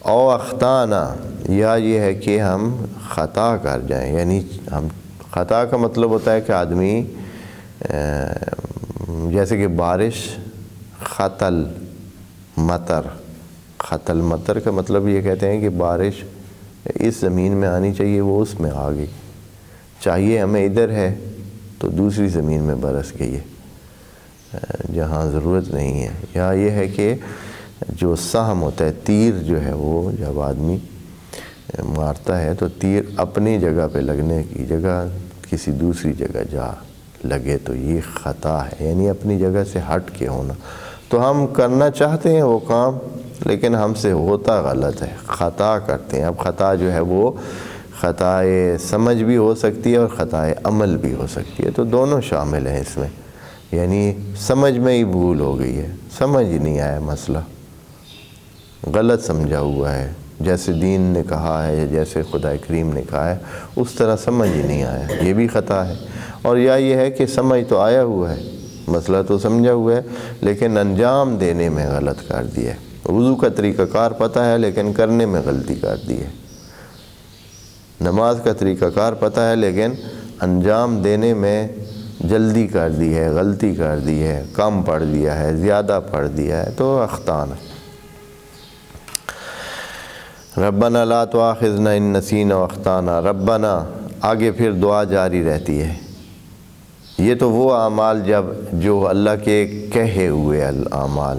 او اخطانا، یا یہ ہے کہ ہم خطا کر جائیں، یعنی ہم خطا کا مطلب ہوتا ہے کہ آدمی جیسے کہ بارش، خطل مطر، خطل مطر کا مطلب یہ کہتے ہیں کہ بارش اس زمین میں آنی چاہیے وہ اس میں آ گئی، چاہیے ہمیں ادھر ہے تو دوسری زمین میں برس گئی ہے جہاں ضرورت نہیں ہے۔ یا یہ ہے کہ جو سہم ہوتا ہے، تیر جو ہے وہ جب آدمی مارتا ہے تو تیر اپنی جگہ پہ لگنے کی جگہ کسی دوسری جگہ جا لگے تو یہ خطا ہے، یعنی اپنی جگہ سے ہٹ کے ہونا۔ تو ہم کرنا چاہتے ہیں وہ کام لیکن ہم سے ہوتا غلط ہے، خطا کرتے ہیں۔ اب خطا جو ہے وہ خطائے سمجھ بھی ہو سکتی ہے اور خطائے عمل بھی ہو سکتی ہے، تو دونوں شامل ہیں اس میں۔ یعنی سمجھ میں ہی بھول ہو گئی ہے، سمجھ ہی نہیں آیا مسئلہ، غلط سمجھا ہوا ہے، جیسے دین نے کہا ہے یا جیسے خدا کریم نے کہا ہے اس طرح سمجھ ہی نہیں آیا، یہ بھی خطا ہے۔ اور یا یہ ہے کہ سمجھ تو آیا ہوا ہے، مسئلہ تو سمجھا ہوا ہے لیکن انجام دینے میں غلط کر دیا ہے۔ وضو کا طریقہ کار پتہ ہے لیکن کرنے میں غلطی کر دی ہے، نماز کا طریقہ کار پتہ ہے لیکن انجام دینے میں جلدی کر دی ہے، غلطی کر دی ہے، کم پڑھ دیا ہے، زیادہ پڑھ دیا ہے، تو اخطانا۔ ربنا لا تؤاخذنا ان نسینا واخطانا، ربنا آگے پھر دعا جاری رہتی ہے۔ یہ تو وہ اعمال جو اللہ کے کہے ہوئے اعمال ہیں،